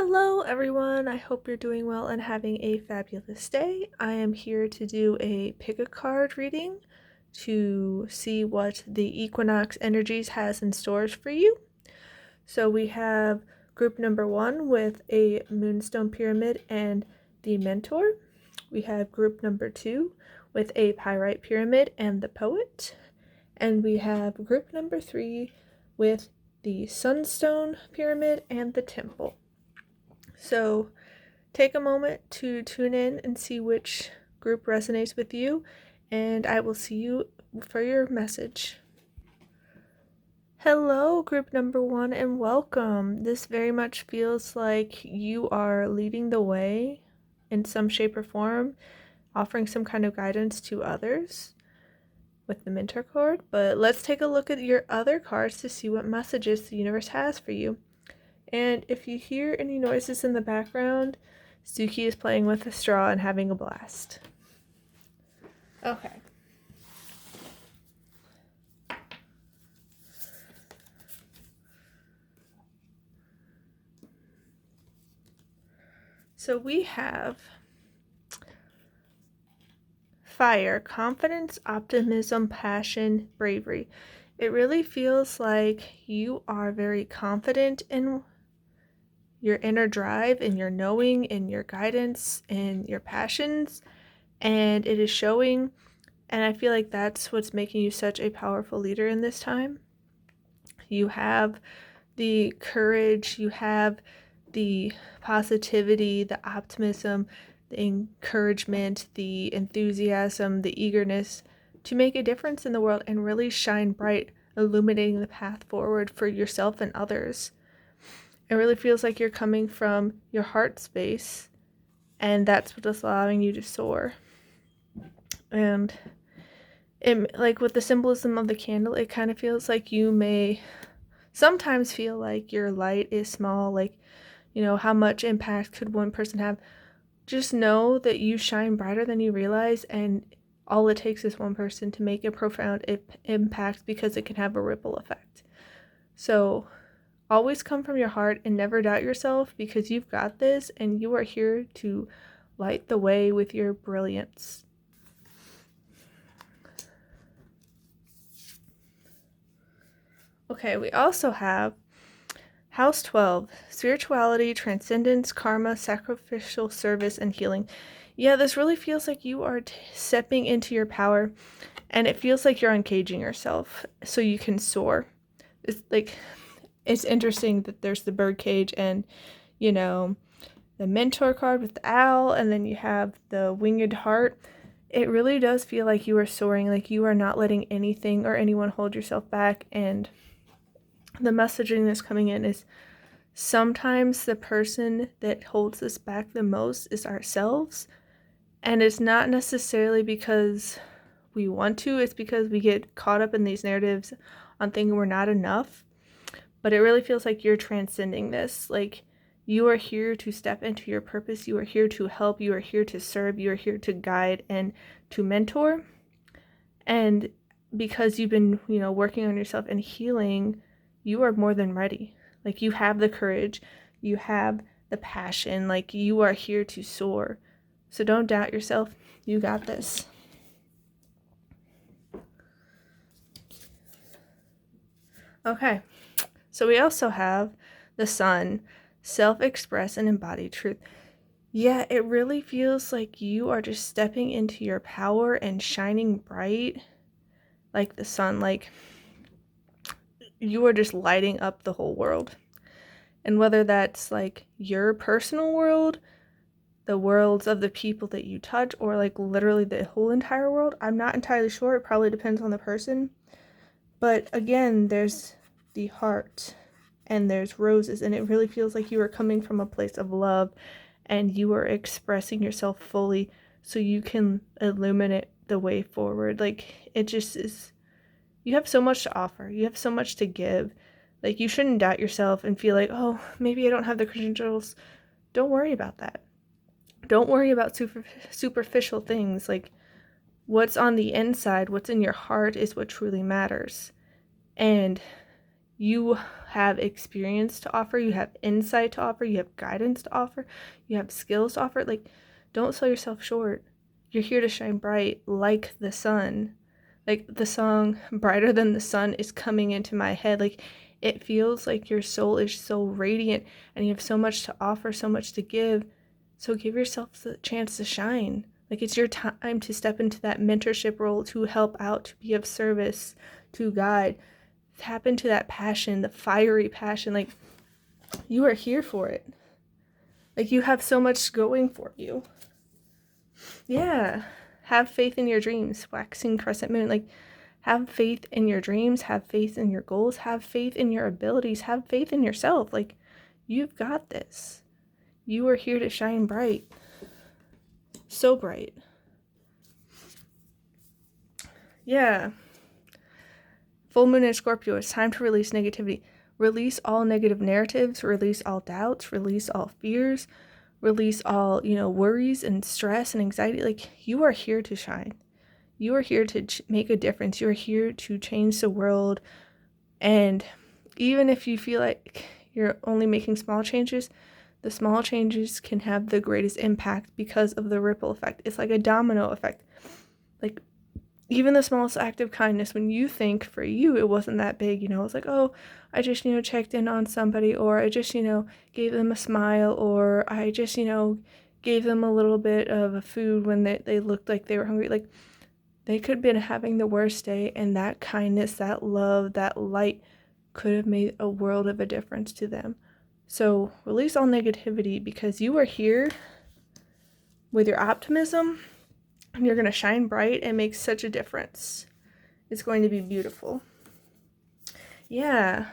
Hello everyone, I hope you're doing well and having a fabulous day. I am here to do a pick a card reading to see what the Equinox Energies has in stores for you. So we have group number 1 with a Moonstone Pyramid and the Mentor. We have group number 2 with a Pyrite Pyramid and the Poet. And we have group number 3 with the Sunstone Pyramid and the Temple. So take a moment to tune in and see which group resonates with you, and I will see you for your message. Hello, group number 1, and welcome. This very much feels like you are leading the way in some shape or form, offering some kind of guidance to others with the Mentor card. But let's take a look at your other cards to see what messages the universe has for you. And if you hear any noises in the background, Suki is playing with a straw and having a blast. Okay. So we have fire, confidence, optimism, passion, bravery. It really feels like you are very confident in your inner drive and your knowing and your guidance and your passions, and it is showing, and I feel like that's what's making you such a powerful leader in this time. You have the courage, you have the positivity, the optimism, the encouragement, the enthusiasm, the eagerness to make a difference in the world and really shine bright, illuminating the path forward for yourself and others. It really feels like you're coming from your heart space, and that's what is allowing you to soar. And like with the symbolism of the candle, it kind of feels like you may sometimes feel like your light is small, like, how much impact could one person have? Just know that you shine brighter than you realize, and all it takes is one person to make a profound impact, because it can have a ripple effect. So always come from your heart and never doubt yourself, because you've got this and you are here to light the way with your brilliance. Okay, we also have House 12, spirituality, transcendence, karma, sacrificial service, and healing. Yeah, this really feels like you are stepping into your power, and it feels like you're uncaging yourself so you can soar. It's interesting that there's the bird cage and, the Mentor card with the owl, and then you have the winged heart. It really does feel like you are soaring, like you are not letting anything or anyone hold yourself back. And the messaging that's coming in is sometimes the person that holds us back the most is ourselves. And it's not necessarily because we want to, it's because we get caught up in these narratives on thinking we're not enough. But it really feels like you're transcending this. Like, you are here to step into your purpose. You are here to help. You are here to serve. You are here to guide and to mentor. And because you've been, working on yourself and healing, you are more than ready. Like, you have the courage. You have the passion. Like, you are here to soar. So don't doubt yourself. You got this. Okay. So we also have the sun, self-express and embody truth. Yeah, it really feels like you are just stepping into your power and shining bright like the sun. Like, you are just lighting up the whole world. And whether that's like your personal world, the worlds of the people that you touch, or like literally the whole entire world, I'm not entirely sure. It probably depends on the person. But again, there's the heart and there's roses, and it really feels like you are coming from a place of love and you are expressing yourself fully so you can illuminate the way forward. Like, it just is, you have so much to offer. You have so much to give. Like, you shouldn't doubt yourself and feel like, oh, maybe I don't have the credentials. Don't worry about that. Don't worry about superficial things. Like, what's on the inside, what's in your heart is what truly matters. And you have experience to offer, you have insight to offer, you have guidance to offer, you have skills to offer. Like, don't sell yourself short. You're here to shine bright like the sun. Like, the song Brighter Than the Sun is coming into my head. Like, it feels like your soul is so radiant and you have so much to offer, so much to give. So give yourself the chance to shine. Like, it's your time to step into that mentorship role, to help out, to be of service, to guide. Tap into that passion, the fiery passion. Like, you are here for it. Like, you have so much going for you. Yeah. Have faith in your dreams. Waxing crescent moon. Like, have faith in your dreams. Have faith in your goals. Have faith in your abilities. Have faith in yourself. Like, you've got this. You are here to shine bright. So bright. Yeah. Full moon in Scorpio. It's time to release negativity. Release all negative narratives. Release all doubts. Release all fears. Release all, worries and stress and anxiety. Like, you are here to shine. You are here to make a difference. You are here to change the world. And even if you feel like you're only making small changes, the small changes can have the greatest impact because of the ripple effect. It's like a domino effect. Like, even the smallest act of kindness, when you think for you it wasn't that big, it's like, oh, I just, checked in on somebody, or I just, gave them a smile, or I just, gave them a little bit of a food when they looked like they were hungry. Like, they could have been having the worst day, and that kindness, that love, that light could have made a world of a difference to them. So release all negativity, because you are here with your optimism, and you're going to shine bright and make such a difference. It's going to be beautiful. Yeah.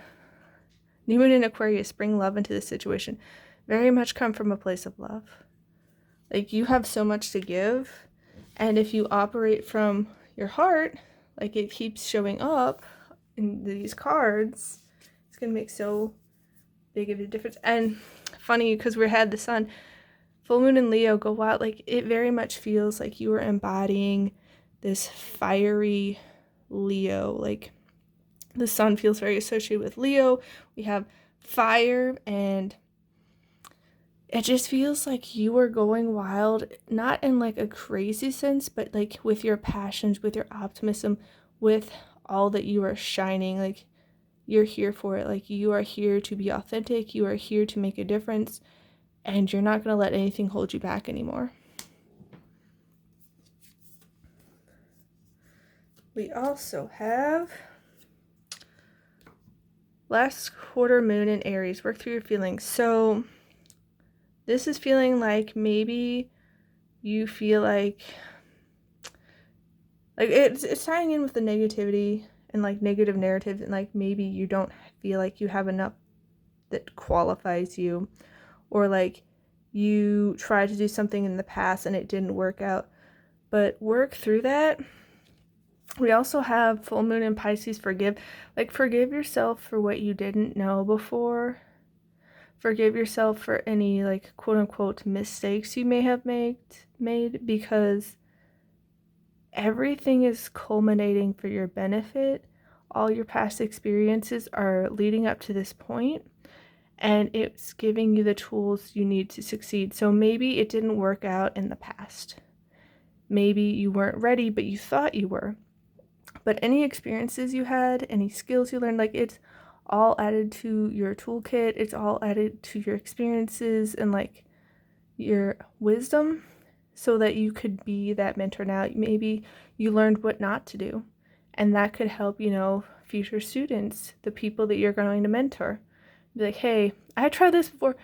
New moon in Aquarius, bring love into this situation. Very much come from a place of love. Like, you have so much to give, and if you operate from your heart, like it keeps showing up in these cards, it's going to make so big of a difference. And funny, because we had the sun, full moon in Leo, go out. Like, it very much feels like you are embodying this fiery Leo. Like, the sun feels very associated with Leo. We have fire, and it just feels like you are going wild, not in like a crazy sense, but like with your passions, with your optimism, with all that you are shining. Like, you're here for it. Like, you are here to be authentic. You are here to make a difference, and you're not going to let anything hold you back anymore. We also have last quarter moon in Aries. Work through your feelings. So this is feeling like maybe you feel like it's tying in with the negativity and like negative narratives, and like maybe you don't feel like you have enough that qualifies you, or like you tried to do something in the past and it didn't work out. But work through that. We also have full moon in Pisces, forgive. Like, forgive yourself for what you didn't know before. Forgive yourself for any, like, quote-unquote mistakes you may have made, because everything is culminating for your benefit. All your past experiences are leading up to this point, and it's giving you the tools you need to succeed. So maybe it didn't work out in the past. Maybe you weren't ready, but you thought you were. But any experiences you had, any skills you learned, like, it's all added to your toolkit. It's all added to your experiences and like your wisdom, so that you could be that mentor now. Maybe you learned what not to do, and that could help, future students, the people that you're going to mentor. Be like, hey, I tried this before.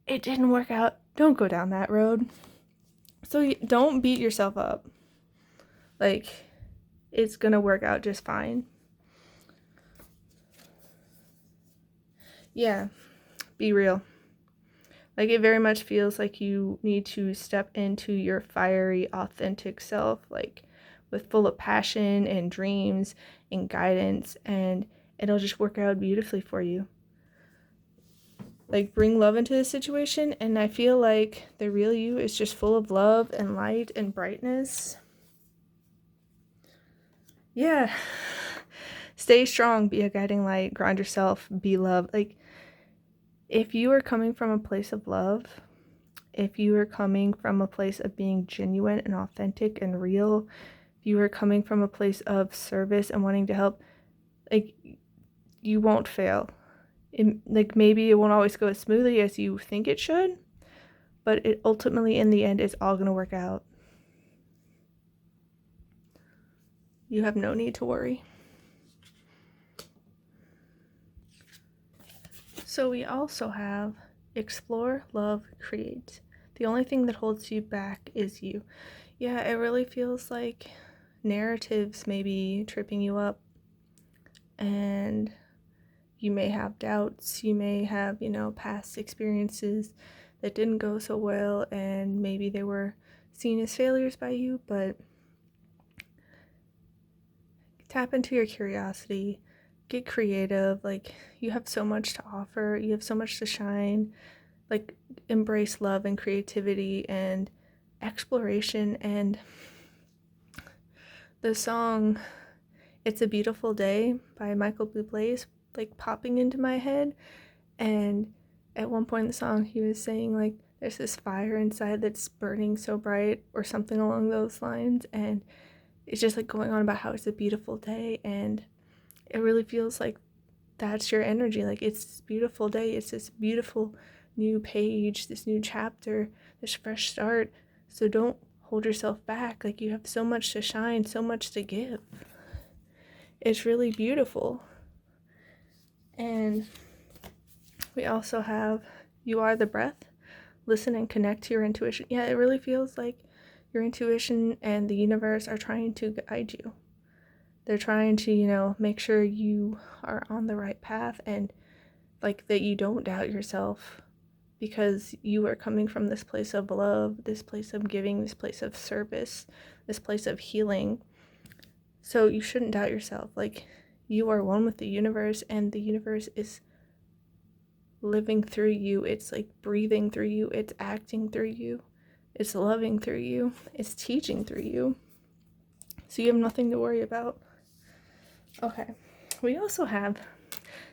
It didn't work out. Don't go down that road. So don't beat yourself up. Like, it's going to work out just fine. Yeah, be real. Like, it very much feels like you need to step into your fiery, authentic self, like with full of passion and dreams and guidance, and it'll just work out beautifully for you. Like, bring love into the situation, and I feel like the real you is just full of love and light and brightness. Yeah. Stay strong, be a guiding light, ground yourself, be love. Like, if you are coming from a place of love, if you are coming from a place of being genuine and authentic and real, if you are coming from a place of service and wanting to help, like, you won't fail. Like, maybe it won't always go as smoothly as you think it should, but it ultimately, in the end, is all going to work out. You have no need to worry. So we also have explore, love, create. The only thing that holds you back is you. Yeah, it really feels like narratives may be tripping you up, and you may have doubts, you may have, past experiences that didn't go so well, and maybe they were seen as failures by you, but tap into your curiosity, get creative. Like, you have so much to offer, you have so much to shine. Like, embrace love and creativity and exploration. And the song It's a Beautiful Day by Michael Bublé is like popping into my head, and at one point in the song he was saying like there's this fire inside that's burning so bright or something along those lines, and it's just like going on about how it's a beautiful day, and it really feels like that's your energy. Like, it's this beautiful day, it's this beautiful new page, this new chapter, this fresh start. So don't hold yourself back. Like, you have so much to shine, so much to give. It's really beautiful. And we also have you are the breath. Listen and connect to your intuition. Yeah, it really feels like your intuition and the universe are trying to guide you. They're trying to, make sure you are on the right path, and like that you don't doubt yourself, because you are coming from this place of love, this place of giving, this place of service, this place of healing. So you shouldn't doubt yourself. Like, you are one with the universe, and the universe is living through you. It's like breathing through you. It's acting through you. It's loving through you. It's teaching through you. So you have nothing to worry about. Okay. We also have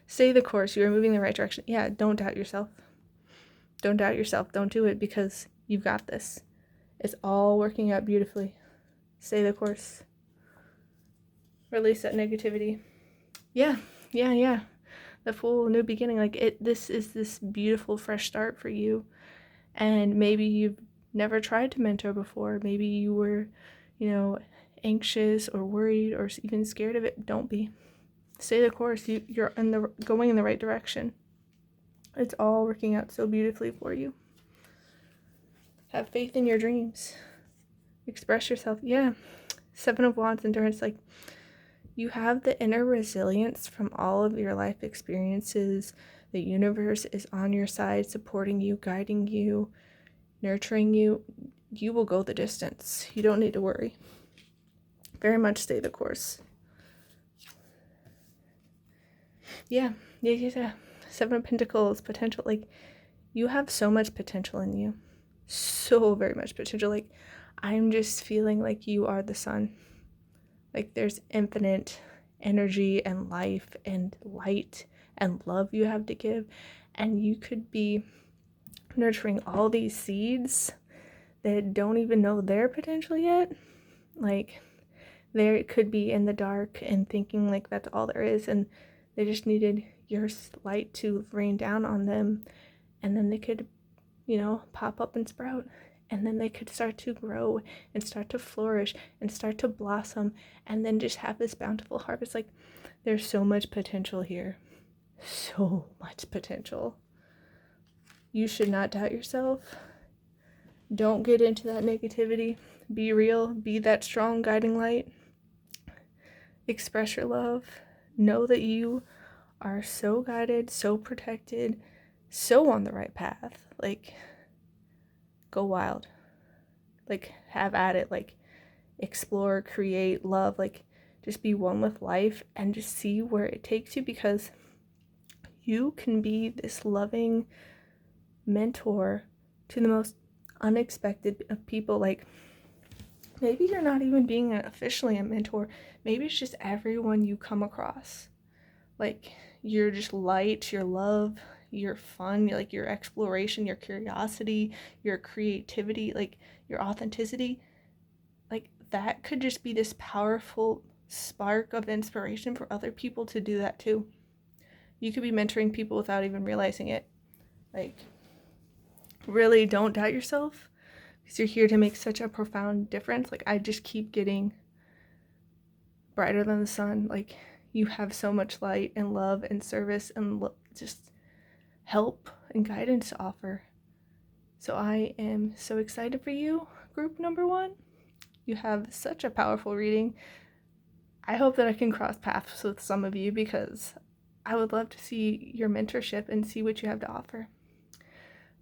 stay the course. You are moving in the right direction. Yeah, don't doubt yourself. Don't doubt yourself. Don't do it, because you've got this. It's all working out beautifully. Stay the course. Release that negativity. Yeah. The full new beginning. Like, this is this beautiful fresh start for you. And maybe you've never tried to mentor before. Maybe you were, anxious or worried or even scared of it. Don't be. Stay the course. You're going in the right direction. It's all working out so beautifully for you. Have faith in your dreams. Express yourself. Yeah. 7 of Wands, endurance. Like, you have the inner resilience from all of your life experiences. The universe is on your side, supporting you, guiding you, nurturing you. You will go the distance. You don't need to worry. Very much stay the course. Yeah. 7 of Pentacles, potential. Like, you have so much potential in you. So very much potential. Like, I'm just feeling like you are the sun. Like, there's infinite energy and life and light and love you have to give. And you could be nurturing all these seeds that don't even know their potential yet. Like, they could be in the dark and thinking like that's all there is, and they just needed your light to rain down on them, and then they could, pop up and sprout, and then they could start to grow and start to flourish and start to blossom, and then just have this bountiful harvest. Like, there's so much potential here. So much potential. You should not doubt yourself. Don't get into that negativity. Be real. Be that strong guiding light. Express your love. Know that you are so guided, so protected, so on the right path. Like, go wild. Like, have at it. Like, explore, create, love. Like, just be one with life and just see where it takes you, because you can be this loving mentor to the most unexpected of people. Like, maybe you're not even being officially a mentor. Maybe it's just everyone you come across. Like, you're just light, your love, your fun, like your exploration, your curiosity, your creativity, like your authenticity. Like, that could just be this powerful spark of inspiration for other people to do that too. You could be mentoring people without even realizing it. Like, really don't doubt yourself, because you're here to make such a profound difference. Like, I just keep getting brighter than the sun. Like, you have so much light and love and service and just help and guidance to offer. So I am so excited for you, group number 1. You have such a powerful reading. I hope that I can cross paths with some of you, because I would love to see your mentorship and see what you have to offer.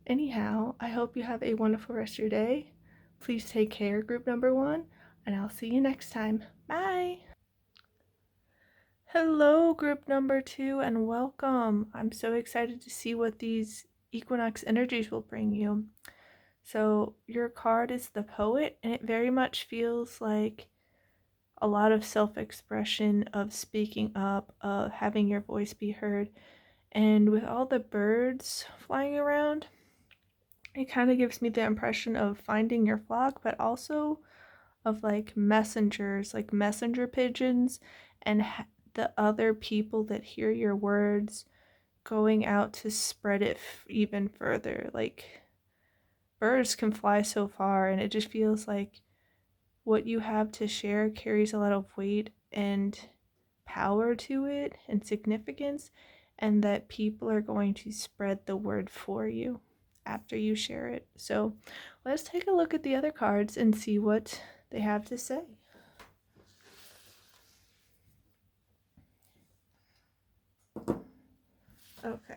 Anyhow, I hope you have a wonderful rest of your day. Please take care, group number 1, and I'll see you next time. Bye! Hello, group number 2, and welcome. I'm so excited to see what these Equinox energies will bring you. So your card is the Poet, and it very much feels like a lot of self-expression, of speaking up, of having your voice be heard. And with all the birds flying around, it kind of gives me the impression of finding your flock, but also of like messengers, like messenger pigeons, and the other people that hear your words going out to spread it even further. Like, birds can fly so far, and it just feels like what you have to share carries a lot of weight and power to it and significance, and that people are going to spread the word for you after you share it. So let's take a look at the other cards and see what they have to say. Okay.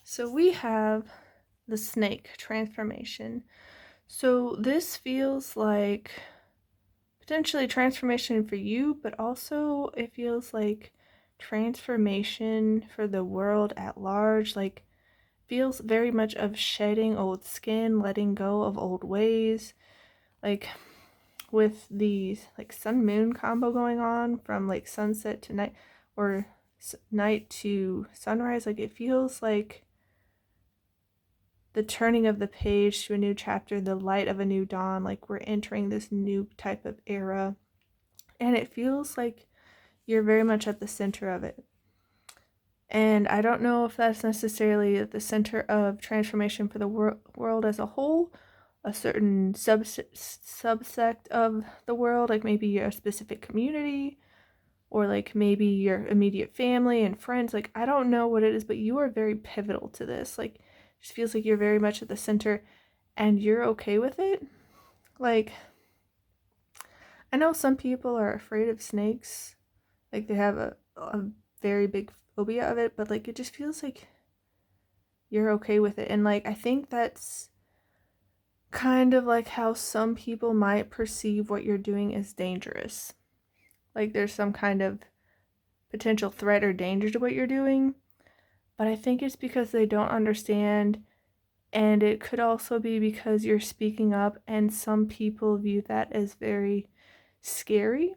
So we have the snake transformation. So this feels like potentially transformation for you, but also it feels like transformation for the world at large. Like, feels very much of shedding old skin, letting go of old ways. Like, with these like sun moon combo going on from like sunset to night, or night to sunrise, like it feels like the turning of the page to a new chapter, the light of a new dawn. Like, we're entering this new type of era, and it feels like you're very much at the center of it. And I don't know if that's necessarily at the center of transformation for the world as a whole, a certain subsect of the world, like maybe a specific community, or like maybe your immediate family and friends. Like, I don't know what it is, but you are very pivotal to this. Like, it just feels like you're very much at the center, and you're okay with it. Like, I know some people are afraid of snakes. Like, they have a very big phobia of it, but like, it just feels like you're okay with it. And like, I think that's kind of like how some people might perceive what you're doing as dangerous. Like, there's some kind of potential threat or danger to what you're doing, but I think it's because they don't understand, and it could also be because you're speaking up, and some people view that as very scary,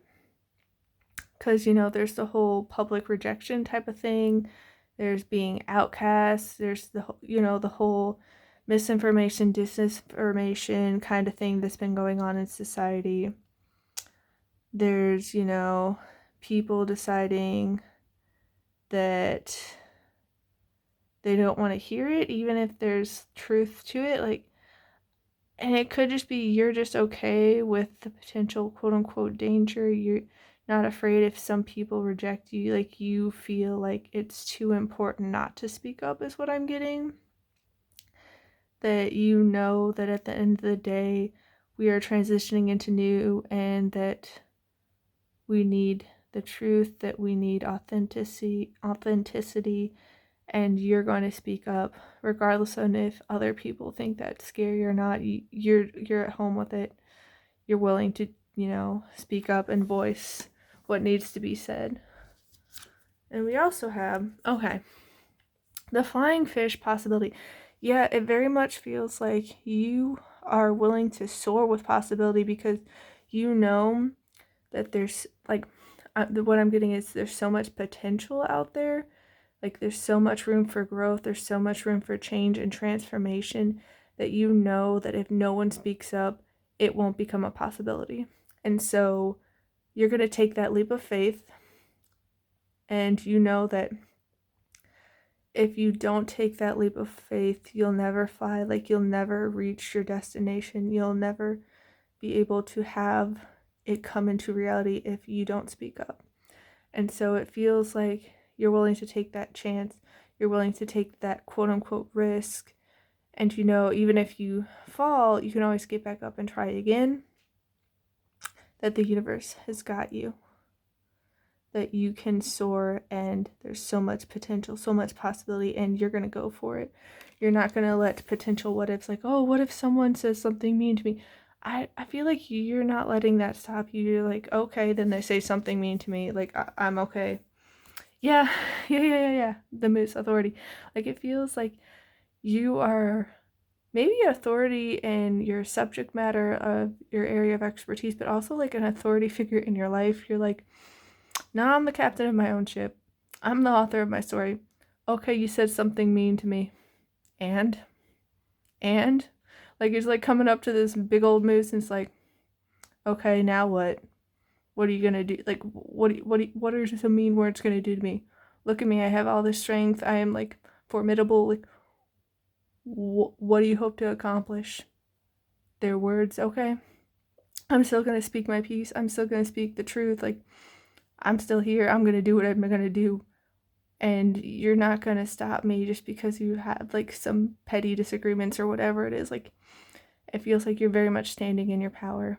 because, you know, there's the whole public rejection type of thing, there's being outcast, there's the, you know, the whole misinformation, disinformation kind of thing that's been going on in society. There's, you know, people deciding that they don't want to hear it, even if there's truth to it. Like, and it could just be you're just okay with the potential quote-unquote danger. You're not afraid if some people reject you. Like, you feel like it's too important not to speak up, is what I'm getting. That you know that at the end of the day, we are transitioning into new, and that we need the truth, that we need authenticity, and you're going to speak up regardless of if other people think that's scary or not. You're at home with it. You're willing to, you know, speak up and voice what needs to be said. And we also have, okay, the flying fish possibility. Yeah, it very much feels like you are willing to soar with possibility because you know that there's like, what I'm getting is there's so much potential out there. Like there's so much room for growth. There's so much room for change and transformation that you know that if no one speaks up, it won't become a possibility. And so you're going to take that leap of faith, and you know that if you don't take that leap of faith, you'll never fly. Like you'll never reach your destination. You'll never be able to have it come into reality if you don't speak up. And so it feels like you're willing to take that chance. You're willing to take that quote unquote risk. And you know, even if you fall, you can always get back up and try again. That the universe has got you. That you can soar, and there's so much potential, so much possibility, and you're going to go for it. You're not going to let potential what ifs, like, oh, what if someone says something mean to me? I feel like you're not letting that stop you. You're like, okay, then they say something mean to me. Like, I'm okay. Yeah. The moose authority. Like, it feels like you are maybe authority in your subject matter of your area of expertise, but also like an authority figure in your life. You're like, now I'm the captain of my own ship. I'm the author of my story. Okay, you said something mean to me. And? Like, it's like coming up to this big old moose and it's like, okay, now what? What are you gonna do? Like, what are some mean words gonna do to me? Look at me, I have all this strength. I am, like, formidable. Like, what do you hope to accomplish? Their words, okay. I'm still gonna speak my piece. I'm still gonna speak the truth. Like, I'm still here. I'm gonna do what I'm gonna do. And you're not gonna stop me just because you have, like, some petty disagreements or whatever it is. Like, it feels like you're very much standing in your power.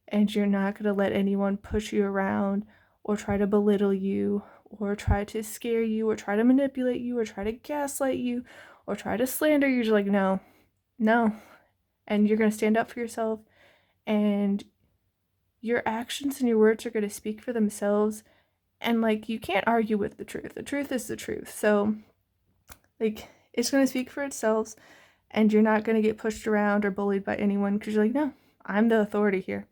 And you're not gonna let anyone push you around or try to belittle you or try to scare you or try to manipulate you or try to gaslight you or try to slander you. You're just like, no. And you're gonna stand up for yourself, and your actions and your words are gonna speak for themselves. And, like, you can't argue with the truth. The truth is the truth. So, like, it's going to speak for itself, and you're not going to get pushed around or bullied by anyone because you're like, no, I'm the authority here.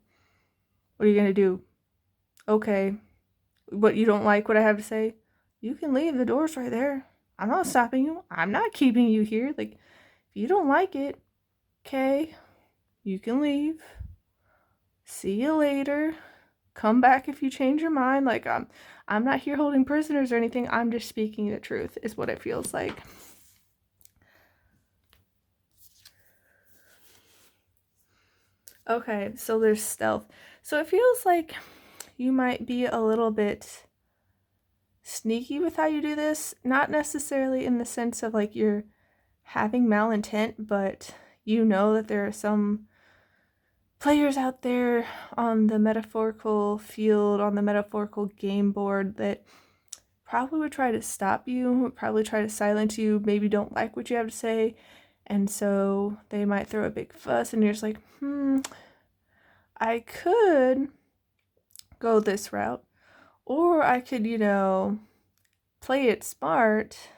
What are you going to do? Okay. What, you don't like what I have to say? You can leave. The door's right there. I'm not stopping you. I'm not keeping you here. Like, if you don't like it, okay, you can leave. See you later. Come back if you change your mind. Like, I'm not here holding prisoners or anything. I'm just speaking the truth, is what it feels like. Okay, so there's stealth. So it feels like you might be a little bit sneaky with how you do this. Not necessarily in the sense of, like, you're having malintent, but you know that there are some players out there on the metaphorical field, on the metaphorical game board, that probably would try to stop you, would probably try to silence you, maybe don't like what you have to say, and so they might throw a big fuss, and you're just like, I could go this route, or I could, play it smart,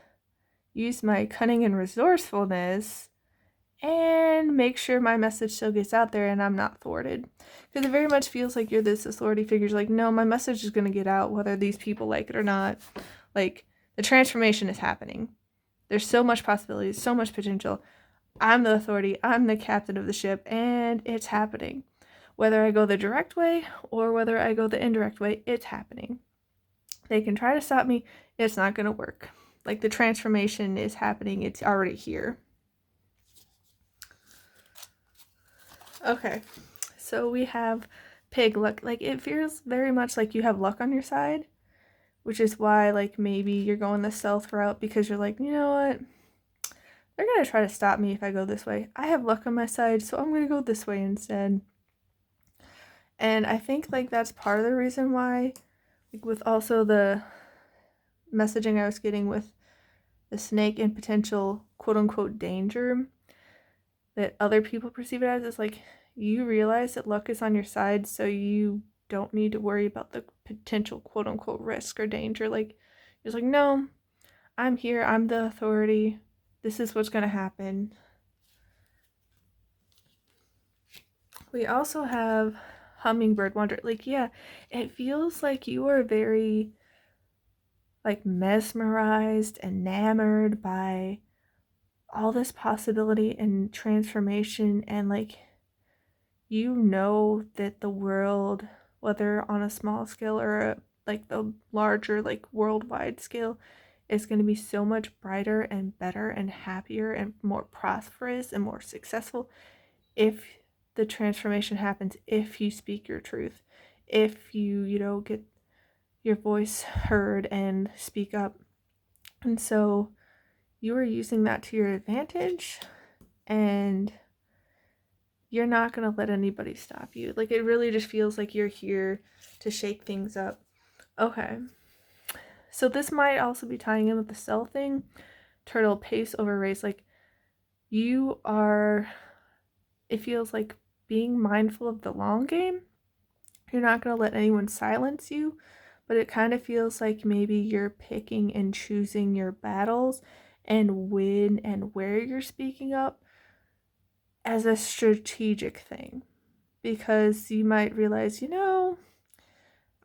use my cunning and resourcefulness, and make sure my message still gets out there and I'm not thwarted. Because it very much feels like you're this authority figure. You're like, no, my message is going to get out whether these people like it or not. Like, the transformation is happening. There's so much possibility, so much potential. I'm the authority. I'm the captain of the ship, and it's happening. Whether I go the direct way or whether I go the indirect way, it's happening. They can try to stop me. It's not going to work. Like, the transformation is happening. It's already here. Okay, so we have pig luck. Like, it feels very much like you have luck on your side, which is why, like, maybe you're going the stealth route because you're like, you know what? They're going to try to stop me if I go this way. I have luck on my side, so I'm going to go this way instead. And I think, like, that's part of the reason why, like, with also the messaging I was getting with the snake and potential quote-unquote danger that other people perceive it as, is like, you realize that luck is on your side, so you don't need to worry about the potential quote-unquote risk or danger. Like, you're like, no, I'm here, I'm the authority, this is what's going to happen. We also have hummingbird wonder. Like, yeah, it feels like you are very like mesmerized, enamored by all this possibility and transformation, and like you know that the world, whether on a small scale or like the larger like worldwide scale, is going to be so much brighter and better and happier and more prosperous and more successful if the transformation happens, if you speak your truth, if you get your voice heard and speak up. And so you are using that to your advantage, and you're not going to let anybody stop you. Like, it really just feels like you're here to shake things up. Okay. So this might also be tying in with the cell thing. Turtle, pace over race. Like, you are, it feels like being mindful of the long game. You're not going to let anyone silence you, but it kind of feels like maybe you're picking and choosing your battles and when and where you're speaking up as a strategic thing. Because you might realize,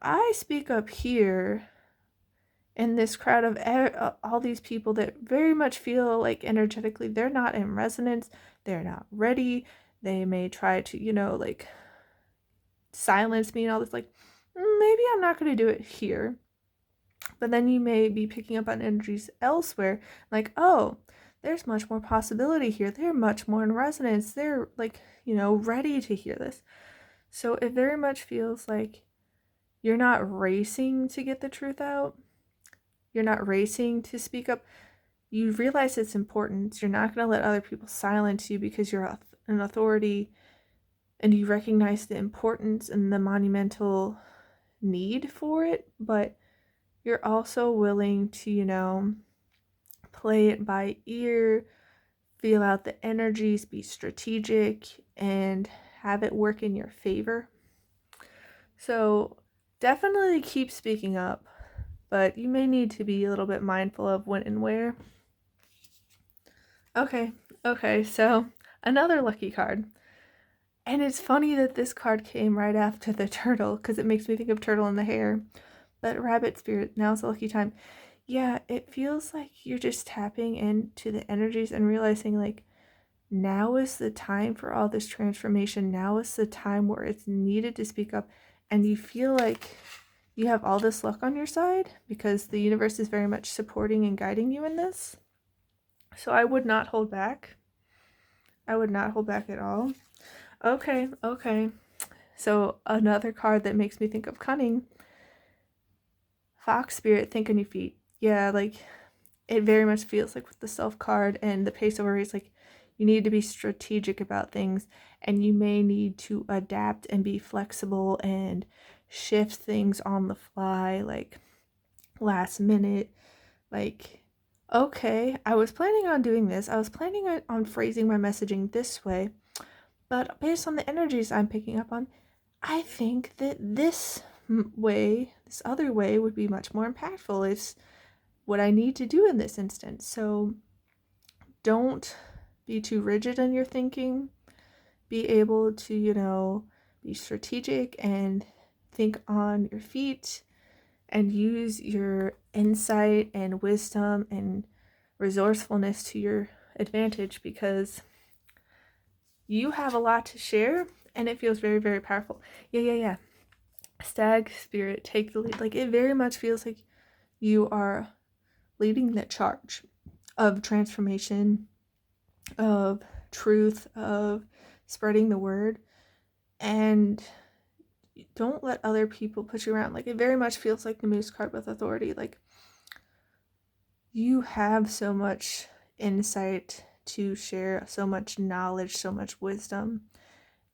I speak up here in this crowd of all these people that very much feel like energetically they're not in resonance, they're not ready, they may try to, like silence me and all this, like, maybe I'm not going to do it here. But then you may be picking up on energies elsewhere, like, oh, there's much more possibility here, they're much more in resonance, they're like, ready to hear this. So it very much feels like you're not racing to get the truth out. You're not racing to speak up. You realize it's important. You're not going to let other people silence you because you're an authority, and you recognize the importance and the monumental need for it, but you're also willing to, play it by ear, feel out the energies, be strategic, and have it work in your favor. So definitely keep speaking up, but you may need to be a little bit mindful of when and where. Okay, so another lucky card. And it's funny that this card came right after the turtle, because it makes me think of turtle in the hair. But rabbit spirit, now's a lucky time. Yeah, it feels like you're just tapping into the energies and realizing, like, now is the time for all this transformation. Now is the time where it's needed to speak up. And you feel like you have all this luck on your side because the universe is very much supporting and guiding you in this. So I would not hold back. I would not hold back at all. Okay. So another card that makes me think of cunning. Fox spirit, think on your feet. Yeah, like, it very much feels like with the self card and the pace over race, like, you need to be strategic about things, and you may need to adapt and be flexible and shift things on the fly, like last minute. Like, okay, I was planning on doing this. I was planning on phrasing my messaging this way, but based on the energies I'm picking up on, I think that this other way would be much more impactful. It's what I need to do in this instance. So don't be too rigid in your thinking. Be able to, be strategic and think on your feet and use your insight and wisdom and resourcefulness to your advantage, because you have a lot to share and it feels very, very powerful. Yeah. Stag spirit, take the lead. Like, it very much feels like you are leading the charge of transformation, of truth, of spreading the word, and don't let other people put you around. Like, it very much feels like the Moose card with authority. Like, you have so much insight to share, so much knowledge, so much wisdom,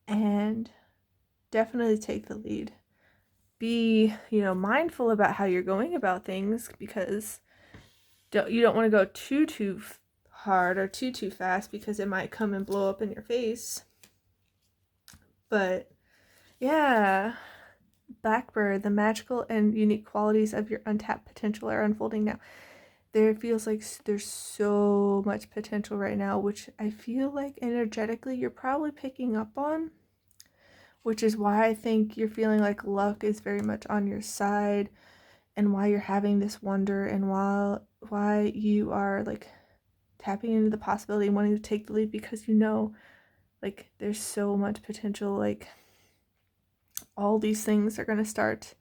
and definitely take the lead. Be, mindful about how you're going about things, because you don't want to go too hard or too fast, because it might come and blow up in your face. But yeah, Blackbird, the magical and unique qualities of your untapped potential are unfolding now. There feels like there's so much potential right now, which I feel like energetically you're probably picking up on. which is why I think you're feeling like luck is very much on your side, and why you're having this wonder, and why you are like tapping into the possibility and wanting to take the lead, because you know like there's so much potential, like all these things are going to start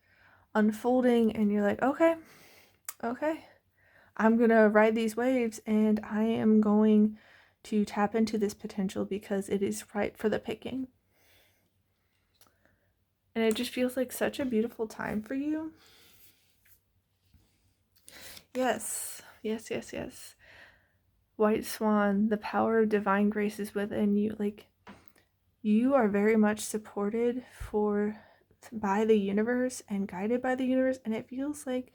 unfolding, and you're like, okay, I'm going to ride these waves, and I am going to tap into this potential because it is right for the picking. And it just feels like such a beautiful time for you. Yes. White Swan, the power of divine grace is within you. Like, you are very much supported by the universe and guided by the universe, and it feels like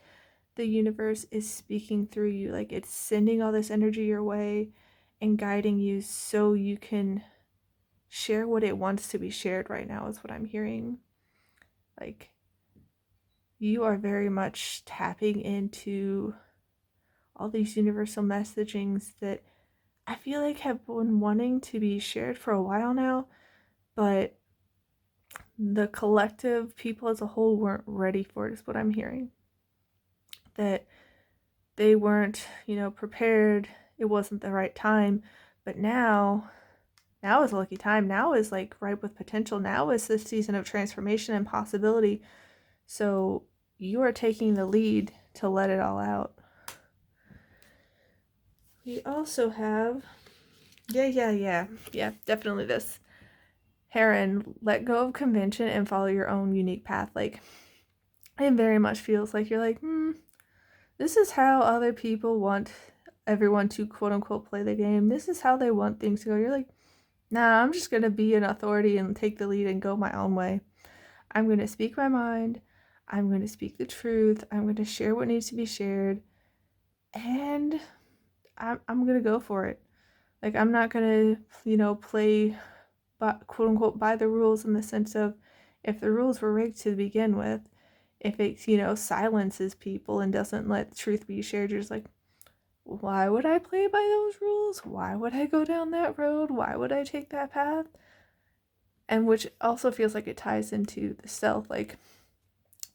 the universe is speaking through you. Like, it's sending all this energy your way and guiding you so you can share what it wants to be shared right now, is what I'm hearing. Like, you are very much tapping into all these universal messagings that I feel like have been wanting to be shared for a while now, but the collective people as a whole weren't ready for it, is what I'm hearing. That they weren't, prepared. It wasn't the right time. But now is a lucky time. Now is like ripe with potential. Now is the season of transformation and possibility. So you are taking the lead to let it all out. We also have, yeah, definitely this. Heron, let go of convention and follow your own unique path. Like, it very much feels like you're like, this is how other people want everyone to quote unquote play the game. This is how they want things to go. You're like, nah, I'm just going to be an authority and take the lead and go my own way. I'm going to speak my mind. I'm going to speak the truth. I'm going to share what needs to be shared. And I'm going to go for it. Like, I'm not going to, play, quote unquote, by the rules, in the sense of, if the rules were rigged to begin with, if it, silences people and doesn't let the truth be shared, you're just like, why would I play by those rules? Why would I go down that road? Why would I take that path? And which also feels like it ties into the self. Like,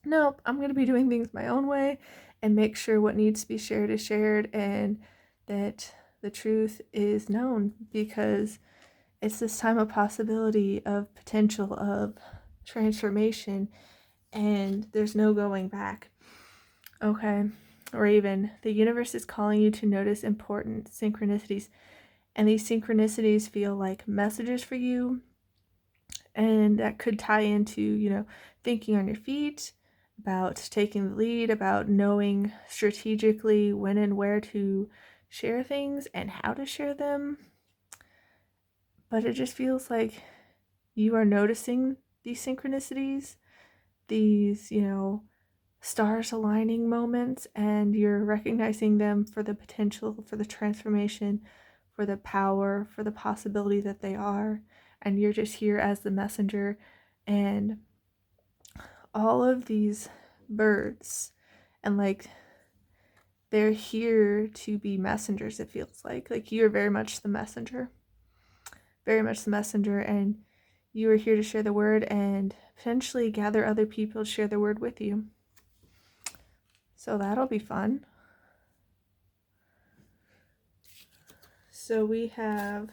nope, I'm going to be doing things my own way and make sure what needs to be shared is shared, and that the truth is known, because it's this time of possibility, of potential, of transformation, and there's no going back. Okay, Raven, the universe is calling you to notice important synchronicities, and these synchronicities feel like messages for you, and that could tie into, thinking on your feet, about taking the lead, about knowing strategically when and where to share things and how to share them. But it just feels like you are noticing these synchronicities, these, stars aligning moments, and you're recognizing them for the potential, for the transformation, for the power, for the possibility that they are. And you're just here as the messenger. And all of these birds, and like, they're here to be messengers, it feels like you're very much the messenger, and you are here to share the word and potentially gather other people to share the word with you. So that'll be fun. So we have,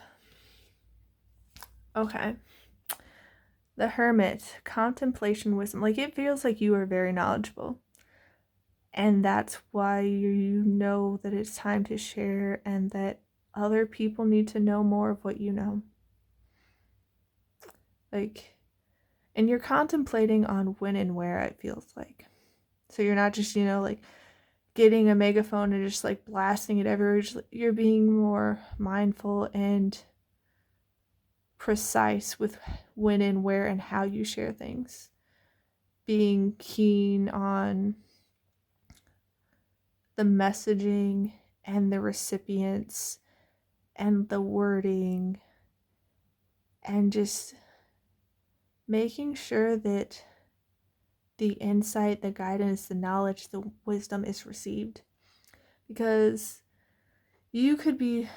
the Hermit, contemplation, wisdom. Like, it feels like you are very knowledgeable, and that's why you know that it's time to share, and that other people need to know more of what you know. Like, and you're contemplating on when and where, it feels like. So you're not just, like, getting a megaphone and just like blasting it everywhere. You're being more mindful and precise with when and where and how you share things. Being keen on the messaging and the recipients and the wording, and just making sure that the insight, the guidance, the knowledge, the wisdom is received. Because you could be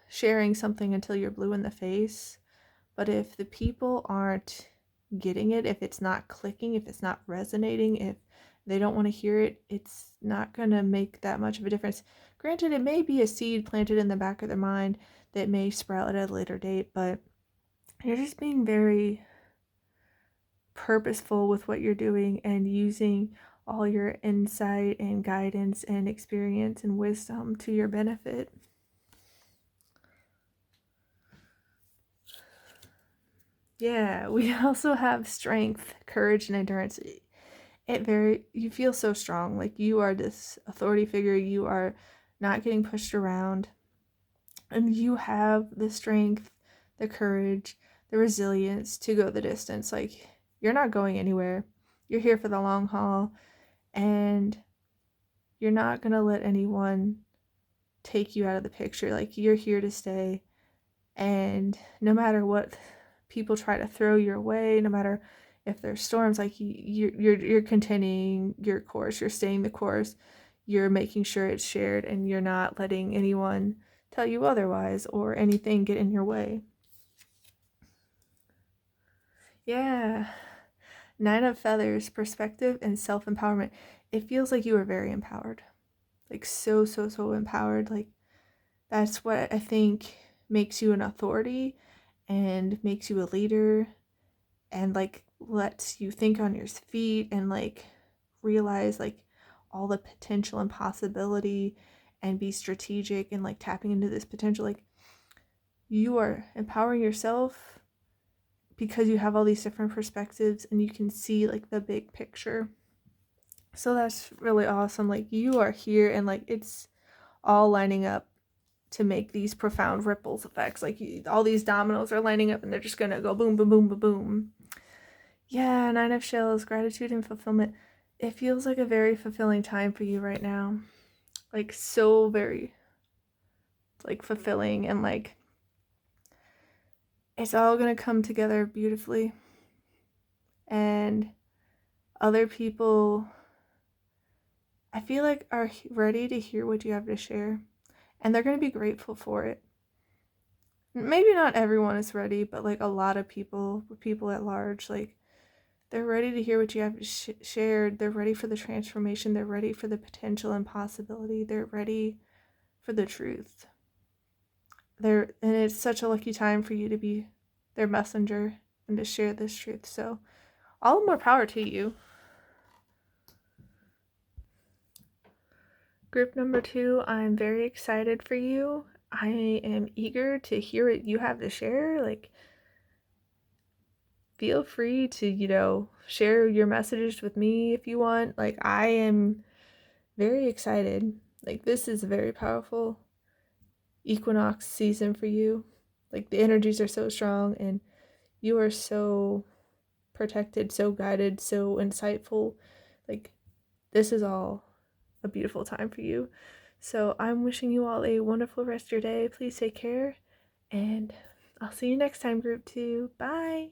sharing something until you're blue in the face, but if the people aren't getting it, if it's not clicking, if it's not resonating, if they don't want to hear it, it's not going to make that much of a difference. Granted, it may be a seed planted in the back of their mind that may sprout at a later date, but you're just being very purposeful with what you're doing and using all your insight and guidance and experience and wisdom to your benefit. Yeah, we also have strength, courage, and endurance. You feel so strong. Like you are this authority figure. You are not getting pushed around. And you have the strength, the courage, the resilience to go the distance. Like you're not going anywhere. You're here for the long haul. And you're not going to let anyone take you out of the picture. Like you're here to stay. And no matter what people try to throw your way, no matter if there's storms, like you're continuing your course, you're staying the course, you're making sure it's shared, and you're not letting anyone tell you otherwise or anything get in your way. Yeah. 9 of Feathers, perspective and self-empowerment. It feels like you are very empowered. Like so empowered. Like that's what I think makes you an authority and makes you a leader and like lets you think on your feet and like realize like all the potential and possibility and be strategic and like tapping into this potential. Like you are empowering yourself because you have all these different perspectives and you can see like the big picture. So that's really awesome. Like you are here and like it's all lining up to make these profound ripples effects. Like all these dominoes are lining up and they're just gonna go boom, boom, boom, boom, boom. Yeah, 9 of Shells, gratitude and fulfillment. It feels like a very fulfilling time for you right now. Like so very like fulfilling and like it's all gonna come together beautifully. And other people, I feel like, are ready to hear what you have to share. And they're gonna be grateful for it. Maybe not everyone is ready, but like a lot of people at large, like they're ready to hear what you have to share. They're ready for the transformation. They're ready for the potential and possibility. They're ready for the truth. And it's such a lucky time for you to be their messenger and to share this truth. So all the more power to you. Group number 2, I'm very excited for you. I am eager to hear what you have to share. Like, feel free to, share your messages with me if you want. Like, I am very excited. Like, this is a very powerful Equinox season for you. Like, the energies are so strong and you are so protected, so guided, so insightful. Like, this is all a beautiful time for you. So I'm wishing you all a wonderful rest of your day. Please take care, and I'll see you next time, group 2. Bye.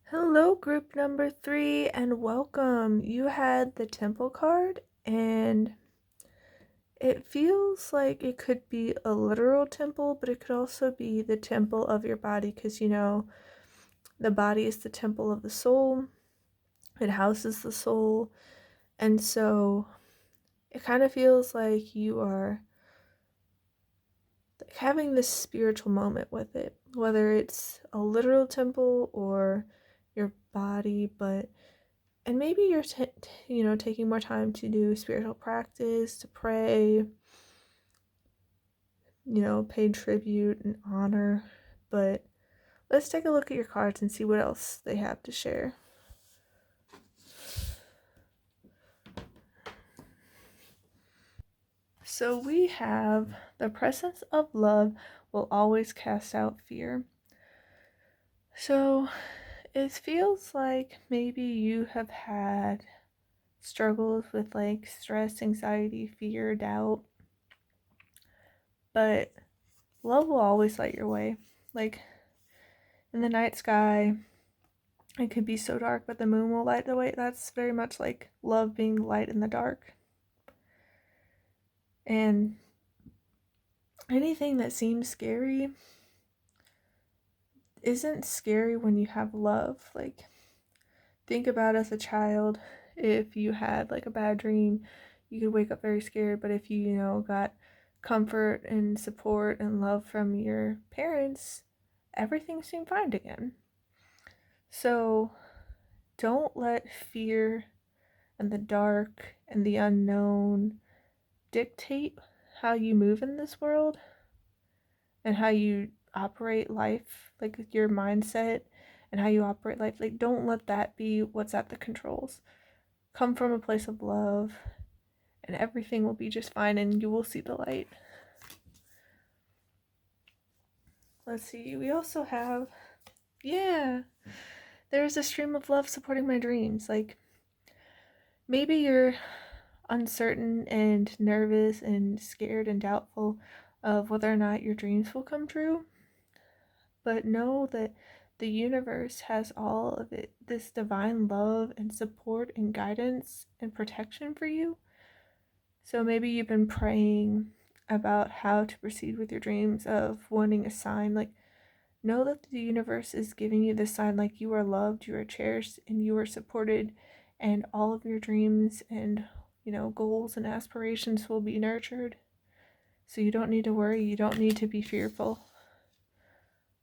Hello, group number 3, and welcome. You had the temple card, and it feels like it could be a literal temple, but it could also be the temple of your body, because the body is the temple of the soul. It houses the soul, and so it kind of feels like you are having this spiritual moment with it, whether it's a literal temple or your body, and maybe you're taking more time to do spiritual practice, to pray, pay tribute and honor. But let's take a look at your cards and see what else they have to share. So we have the presence of love will always cast out fear. So it feels like maybe you have had struggles with like stress, anxiety, fear, doubt, but love will always light your way. Like in the night sky, it could be so dark, but the moon will light the way. That's very much like love being light in the dark. And anything that seems scary, isn't scary when you have love. Like, think about as a child, if you had like a bad dream, you could wake up very scared, but if you got comfort and support and love from your parents, everything seemed fine again. So don't let fear and the dark and the unknown dictate how you move in this world and how you operate life, like your mindset and how you operate life. Like, don't let that be what's at the controls. Come from a place of love, and everything will be just fine, and you will see the light. Let's see, we also have, there's a stream of love supporting my dreams. Like, maybe you're uncertain and nervous and scared and doubtful of whether or not your dreams will come true, but know that the universe has all of it, this divine love and support and guidance and protection for you. So maybe you've been praying about how to proceed with your dreams, of wanting a sign. Like, know that the universe is giving you this sign, like you are loved, you are cherished, and you are supported, and all of your dreams and goals and aspirations will be nurtured. So you don't need to worry, you don't need to be fearful.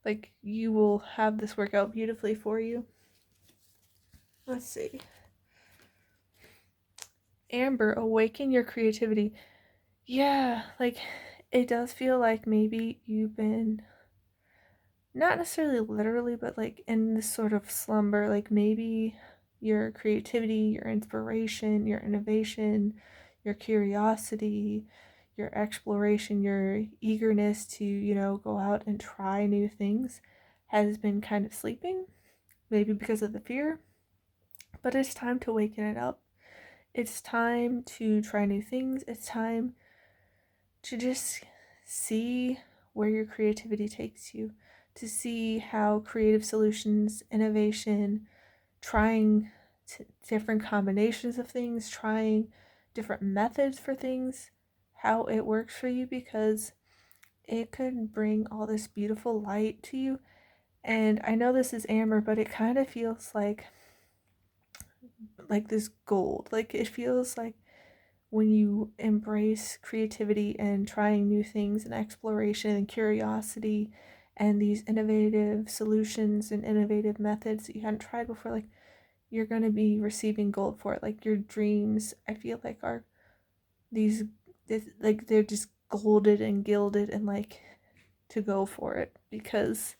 Like, you will have this work out beautifully for you. Let's see. Amber, awaken your creativity. Yeah, like, it does feel like maybe you've been, not necessarily literally, but like in this sort of slumber. Like, maybe your creativity, your inspiration, your innovation, your curiosity, your exploration, your eagerness to go out and try new things has been kind of sleeping, maybe because of the fear. But it's time to waken it up. It's time to try new things. It's time to just see where your creativity takes you, to see how creative solutions, innovation, trying different combinations of things, trying different methods for things, how it works for you, because it could bring all this beautiful light to you. And I know this is amber, but it kind of feels like this gold. Like, it feels like when you embrace creativity and trying new things and exploration and curiosity and these innovative solutions and innovative methods that you hadn't tried before, like, you're going to be receiving gold for it. Like, your dreams, I feel like, are these, like, they're just golded and gilded, and like, to go for it, because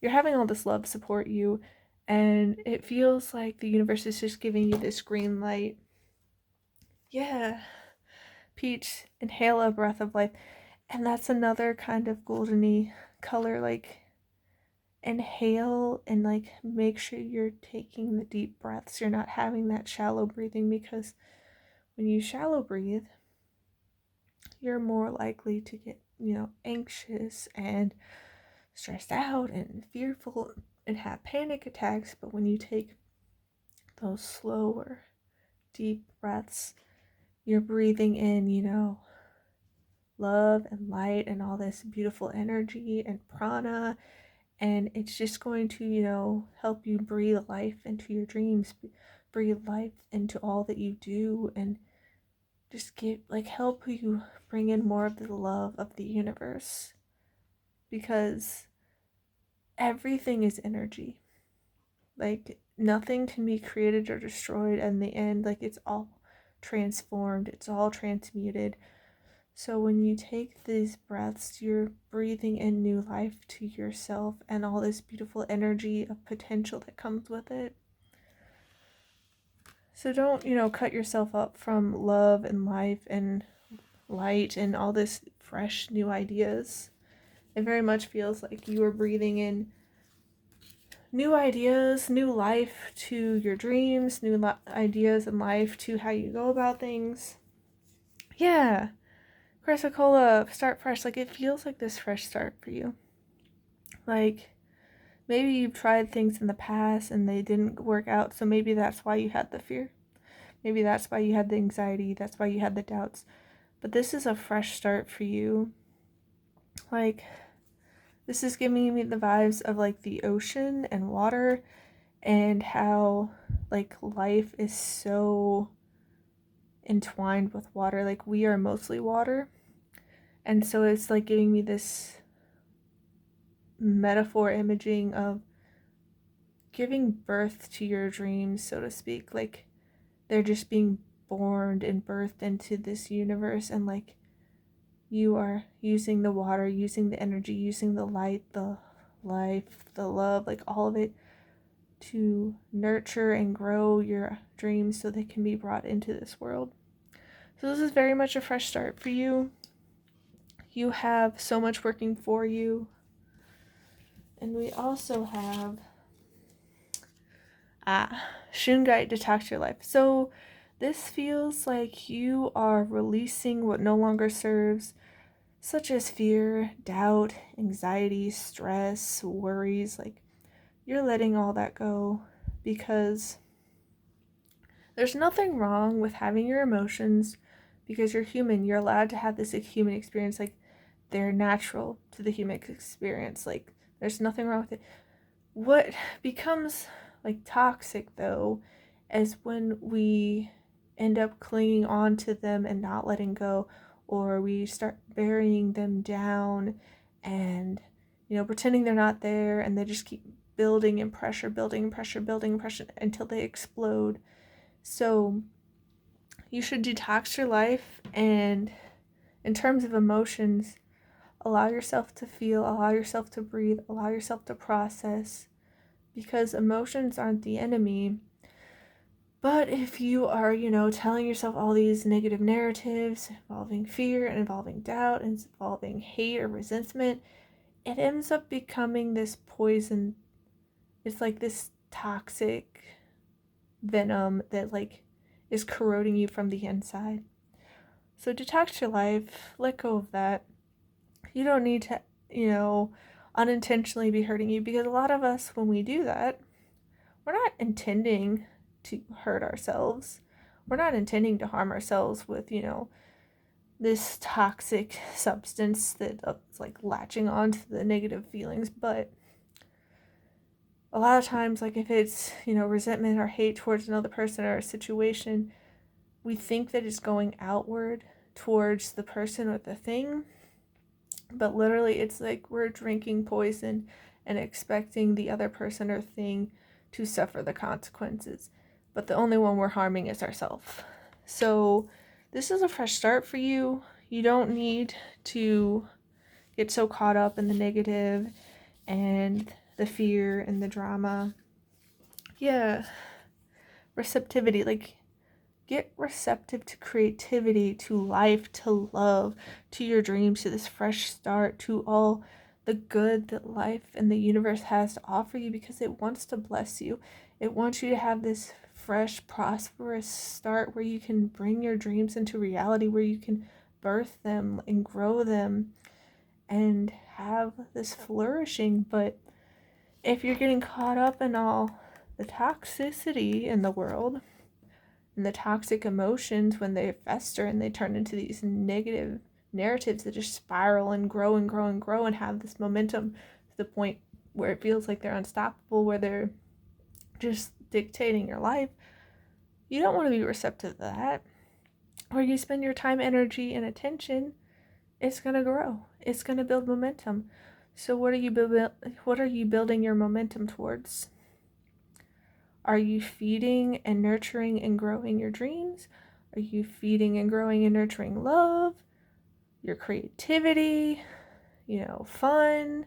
you're having all this love support you, and it feels like the universe is just giving you this green light. Yeah. Peach, inhale a breath of life. And that's another kind of goldeny color. Like, inhale and like make sure you're taking the deep breaths. You're not having that shallow breathing, because when you shallow breathe, you're more likely to get, anxious and stressed out and fearful and have panic attacks. But when you take those slower, deep breaths, you're breathing in, love and light and all this beautiful energy and prana, and it's just going to help you breathe life into your dreams, breathe life into all that you do, and just help you bring in more of the love of the universe, because everything is energy. Like, nothing can be created or destroyed in the end. Like, it's all transformed, it's all transmuted. So when you take these breaths, you're breathing in new life to yourself and all this beautiful energy of potential that comes with it. So don't, cut yourself up from love and life and light and all this fresh new ideas. It very much feels like you are breathing in new ideas, new life to your dreams, new ideas and life to how you go about things. Yeah. Chrysocola, start fresh. Like, it feels like this fresh start for you. Like, maybe you've tried things in the past and they didn't work out, so maybe that's why you had the fear. Maybe that's why you had the anxiety, that's why you had the doubts. But this is a fresh start for you. Like, This is giving me the vibes of like the ocean and water, and how like life is so entwined with water. Like we are mostly water. And so it's like giving me this metaphor imaging of giving birth to your dreams, so to speak. Like they're just being born and birthed into this universe, and like you are using the water, using the energy, using the light, the life, the love, like all of it to nurture and grow your dreams so they can be brought into this world. So this is very much a fresh start for you. You have so much working for you. And we also have Shungite Detox Your Life. So this feels like you are releasing what no longer serves, such as fear, doubt, anxiety, stress, worries. Like you're letting all that go, because there's nothing wrong with having your emotions, because you're human. You're allowed to have this human experience. Like they're natural to the human experience. Like there's nothing wrong with it. What becomes like toxic though is when we end up clinging on to them and not letting go, or we start burying them down and pretending they're not there, and they just keep building and pressure, building and pressure, building and pressure until they explode. So you should detox your life, and in terms of emotions, allow yourself to feel, allow yourself to breathe, allow yourself to process, because emotions aren't the enemy. But if you are, telling yourself all these negative narratives involving fear and involving doubt and involving hate or resentment, it ends up becoming this poison. It's like this toxic venom that like is corroding you from the inside. So detox your life, let go of that. You don't need to, unintentionally be hurting you, because a lot of us, when we do that, we're not intending to hurt ourselves. We're not intending to harm ourselves with, this toxic substance that is like latching on to the negative feelings. But a lot of times, like if it's, resentment or hate towards another person or a situation, we think that it's going outward towards the person or the thing. But literally, it's like we're drinking poison and expecting the other person or thing to suffer the consequences. But the only one we're harming is ourselves. So this is a fresh start for you. You don't need to get so caught up in the negative and the fear and the drama. Yeah. Receptivity. Like, get receptive to creativity, to life, to love, to your dreams, to this fresh start, to all the good that life and the universe has to offer you, because it wants to bless you. It wants you to have this fresh, prosperous start where you can bring your dreams into reality, where you can birth them and grow them and have this flourishing. But if you're getting caught up in all the toxicity in the world and the toxic emotions, when they fester and they turn into these negative narratives that just spiral and grow and grow and grow and have this momentum to the point where it feels like they're unstoppable, where they're just dictating your life, you don't want to be receptive to that. Where you spend your time, energy, and attention, it's going to grow. It's going to build momentum. So what are you building your momentum towards? Are you feeding and nurturing and growing your dreams? Are you feeding and growing and nurturing love, your creativity, fun,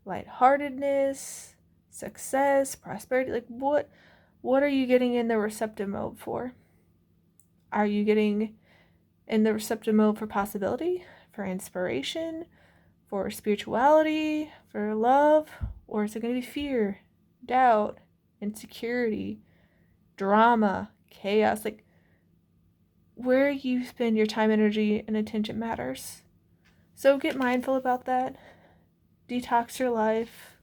lightheartedness, success, prosperity? Like what are you getting in the receptive mode for? Are you getting in the receptive mode for possibility, for inspiration, for spirituality, for love? Or is it going to be fear, doubt, insecurity, drama, chaos? Like, where you spend your time, energy, and attention matters. So get mindful about that. Detox your life.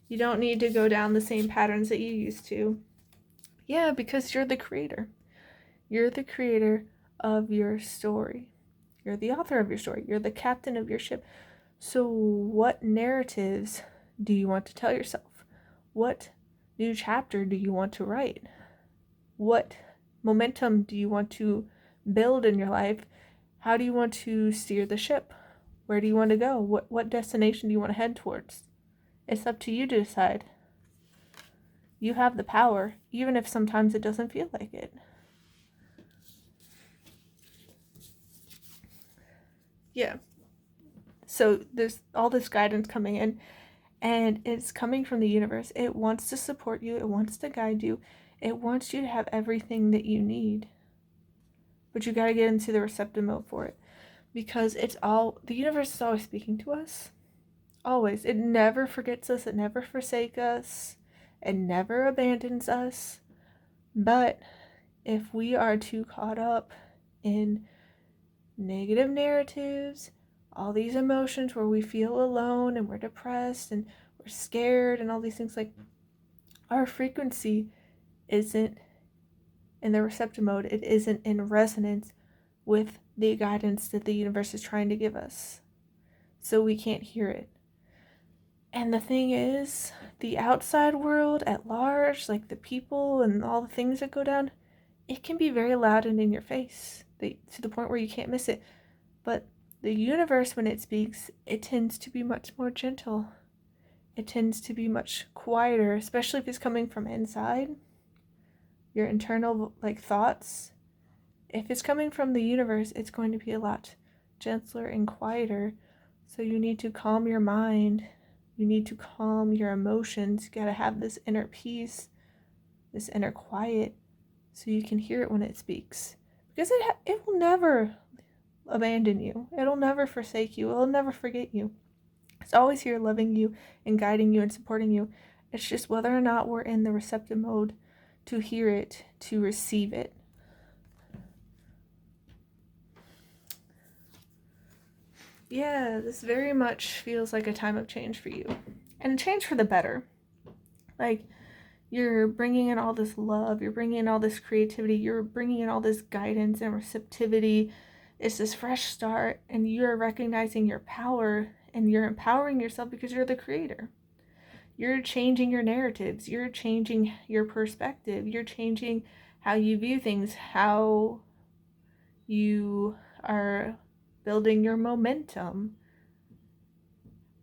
You don't need to go down the same patterns that you used to. Yeah, because you're the creator. You're the creator of your story. You're the author of your story. You're the captain of your ship. So what narratives do you want to tell yourself? What new chapter do you want to write? What momentum do you want to build in your life? How do you want to steer the ship? Where do you want to go? What destination do you want to head towards? It's up to you to decide. You have the power, even if sometimes it doesn't feel like it. Yeah. So there's all this guidance coming in, and it's coming from the universe. It wants to support you. It wants to guide you. It wants you to have everything that you need. But you got to get into the receptive mode for it. Because the universe is always speaking to us. Always. It never forgets us. It never forsakes us. It never abandons us. But if we are too caught up in negative narratives, all these emotions where we feel alone and we're depressed and we're scared and all these things, like, our frequency isn't in the receptive mode. It isn't in resonance with the guidance that the universe is trying to give us. So we can't hear it. And the thing is, the outside world at large, like the people and all the things that go down, it can be very loud and in your face, to the point where you can't miss it. But the universe, when it speaks, it tends to be much more gentle. It tends to be much quieter, especially if it's coming from inside, your internal thoughts. If it's coming from the universe, it's going to be a lot gentler and quieter. So you need to calm your mind. You need to calm your emotions. You got to have this inner peace, this inner quiet, so you can hear it when it speaks. Because it will never abandon you. It'll never forsake you. It'll never forget you. It's always here loving you and guiding you and supporting you. It's just whether or not we're in the receptive mode to hear it, to receive it. Yeah, this very much feels like a time of change for you. And change for the better. Like, you're bringing in all this love, you're bringing in all this creativity, you're bringing in all this guidance and receptivity. It's this fresh start, and you're recognizing your power, and you're empowering yourself because you're the creator. You're changing your narratives, you're changing your perspective, you're changing how you view things, how you are building your momentum,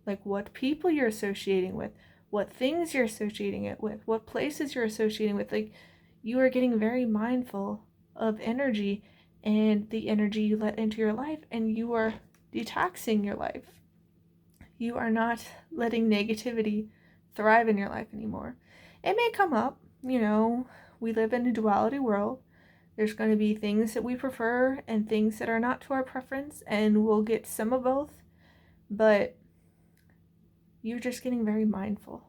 like what people you're associating with, what things you're associating it with, what places you're associating with. Like, you are getting very mindful of energy and the energy you let into your life, and you are detoxing your life. You are not letting negativity thrive in your life anymore. It may come up, we live in a duality world. There's going to be things that we prefer and things that are not to our preference, and we'll get some of both, but you're just getting very mindful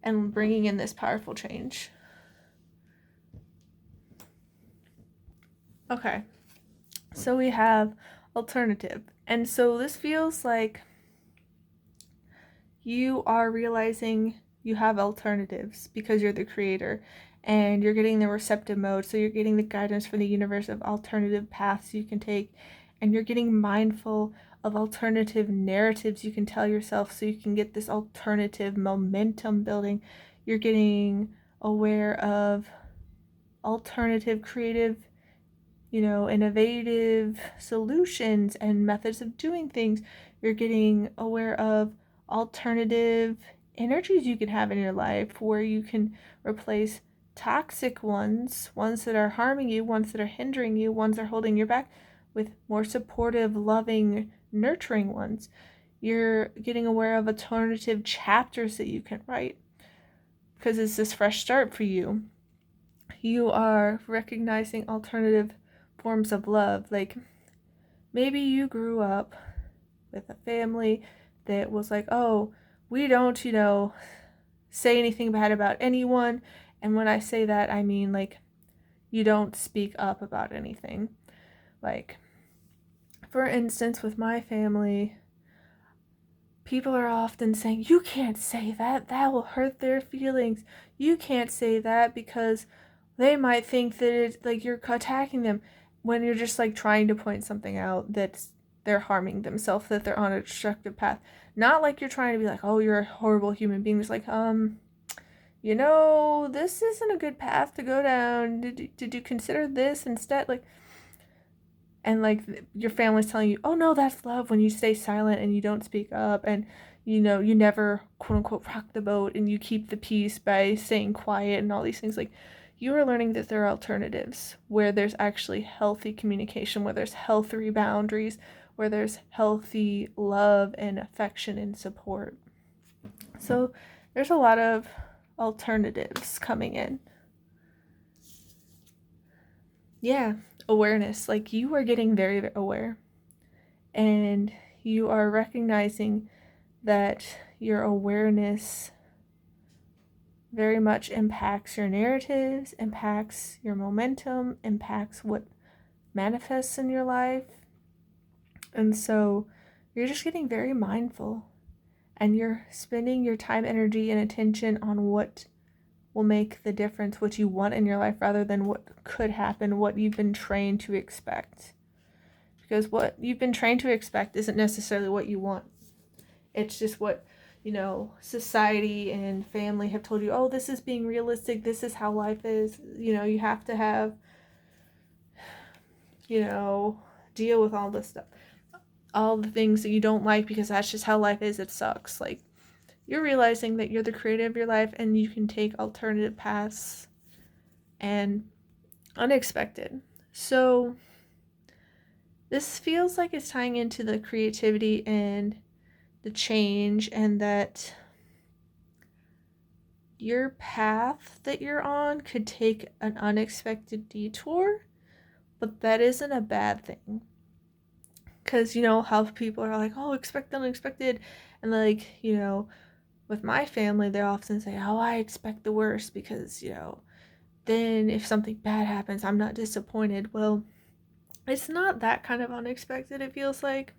and bringing in this powerful change. Okay, so we have alternative, and so this feels like you are realizing you have alternatives because you're the creator, and you're getting the receptive mode, so you're getting the guidance from the universe of alternative paths you can take, and you're getting mindful of alternative narratives you can tell yourself so you can get this alternative momentum building. You're getting aware of alternative creative, innovative solutions and methods of doing things. You're getting aware of alternative energies you can have in your life, where you can replace toxic ones that are harming you, ones that are hindering you, ones that are holding you back, with more supportive, loving, nurturing ones. You're getting aware of alternative chapters that you can write, because it's this fresh start for you. You are recognizing alternative forms of love. Like, maybe you grew up with a family that was like, oh, we don't, say anything bad about anyone. And when I say that, I mean, like, you don't speak up about anything. Like, for instance, with my family, people are often saying, you can't say that. That will hurt their feelings. You can't say that because they might think that it's like you're attacking them, when you're just like trying to point something out that they're harming themselves, that they're on a destructive path. Not like you're trying to be like, oh, you're a horrible human being. It's like, this isn't a good path to go down. Did you consider this instead? Like, and like your family's telling you, oh no, that's love when you stay silent and you don't speak up, and you never quote unquote rock the boat and you keep the peace by staying quiet and all these things. Like, you are learning that there are alternatives where there's actually healthy communication, where there's healthy boundaries, where there's healthy love and affection and support. So there's a lot of alternatives coming in. Yeah, awareness. Like, you are getting very, very aware, and you are recognizing that your awareness very much impacts your narratives, impacts your momentum, impacts what manifests in your life. And so you're just getting very mindful, and you're spending your time, energy, and attention on what will make the difference, what you want in your life, rather than what could happen, what you've been trained to expect. Because what you've been trained to expect isn't necessarily what you want. It's just what, society and family have told you, oh, this is being realistic, this is how life is. You have to have, deal with all this stuff. All the things that you don't like because that's just how life is, it sucks. Like, you're realizing that you're the creator of your life, and you can take alternative paths and unexpected. So this feels like it's tying into the creativity and the change, and that your path that you're on could take an unexpected detour, but that isn't a bad thing. Because, how people are like, oh, expect the unexpected. And like, with my family, they often say, oh, I expect the worst because, then if something bad happens, I'm not disappointed. Well, it's not that kind of unexpected, it feels like.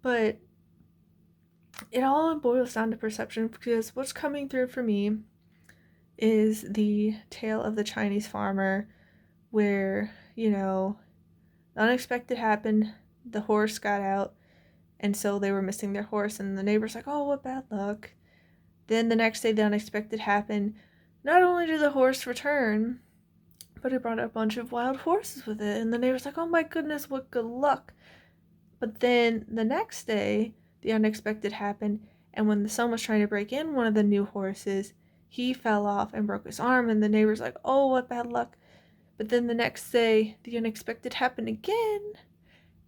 But it all boils down to perception, because what's coming through for me is the tale of the Chinese farmer where, the unexpected happened, the horse got out, and so they were missing their horse, and the neighbor's like, oh, what bad luck. Then the next day, the unexpected happened. Not only did the horse return, but it brought a bunch of wild horses with it, and the neighbor's like, oh my goodness, what good luck. But then the next day, the unexpected happened, and when the son was trying to break in one of the new horses, he fell off and broke his arm, and the neighbor's like, oh, what bad luck. But then the next day, the unexpected happened again,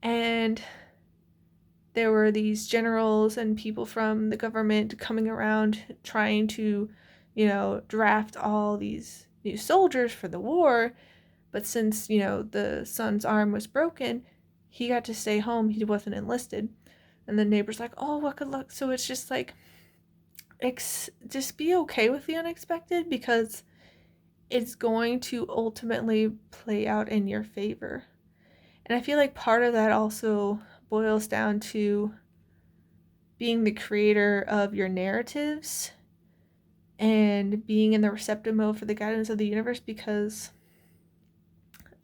and there were these generals and people from the government coming around trying to, draft all these new soldiers for the war. But since, the son's arm was broken, he got to stay home. He wasn't enlisted. And the neighbor's like, oh, what good luck. So it's just like, just be okay with the unexpected, because it's going to ultimately play out in your favor. And I feel like part of that also boils down to being the creator of your narratives and being in the receptive mode for the guidance of the universe, because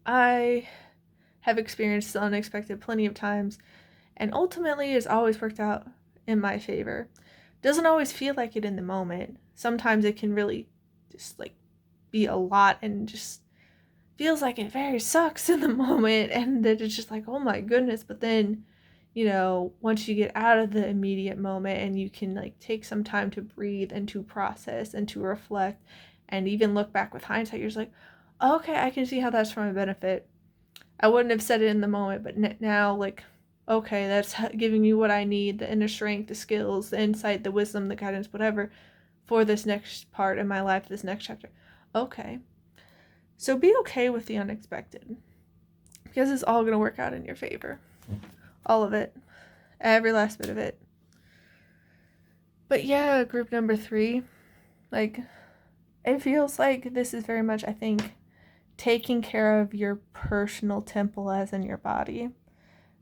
I have experienced the unexpected plenty of times, and ultimately it's always worked out in my favor. Doesn't always feel like it in the moment. Sometimes it can really just like be a lot and just feels like it very sucks in the moment, and that it's just like, oh my goodness. But then, once you get out of the immediate moment and you can like take some time to breathe and to process and to reflect and even look back with hindsight, you're just like, okay, I can see how that's for my benefit. I wouldn't have said it in the moment, but now, like, okay, that's giving me what I need, the inner strength, the skills, the insight, the wisdom, the guidance, whatever, for this next part in my life, this next chapter. Okay. So be okay with the unexpected, because it's all going to work out in your favor. All of it. Every last bit of it. But yeah, group number 3, like, it feels like this is very much, I think, taking care of your personal temple, as in your body.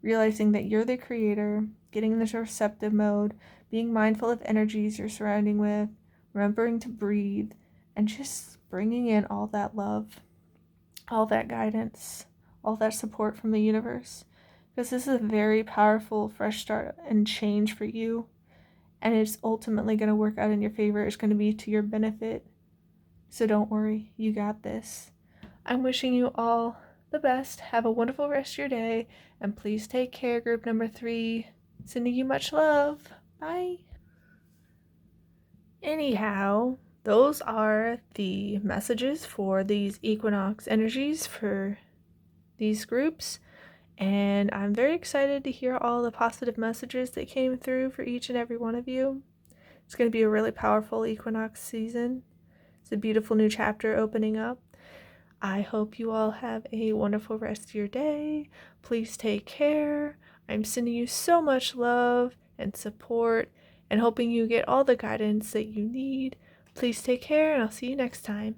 Realizing that you're the creator, getting in this receptive mode, being mindful of energies you're surrounding with, remembering to breathe, and just bringing in all that love, all that guidance, all that support from the universe. because this is a very powerful fresh start and change for you, and it's ultimately going to work out in your favor. It's going to be to your benefit. So don't worry, you got this. I'm wishing you all the best. Have a wonderful rest of your day, and please take care, group number 3. Sending you much love. Bye. Anyhow, those are the messages for these equinox energies for these groups, and I'm very excited to hear all the positive messages that came through for each and every one of you. It's going to be a really powerful equinox season. It's a beautiful new chapter opening up. I hope you all have a wonderful rest of your day. Please take care. I'm sending you so much love and support and hoping you get all the guidance that you need. Please take care, and I'll see you next time.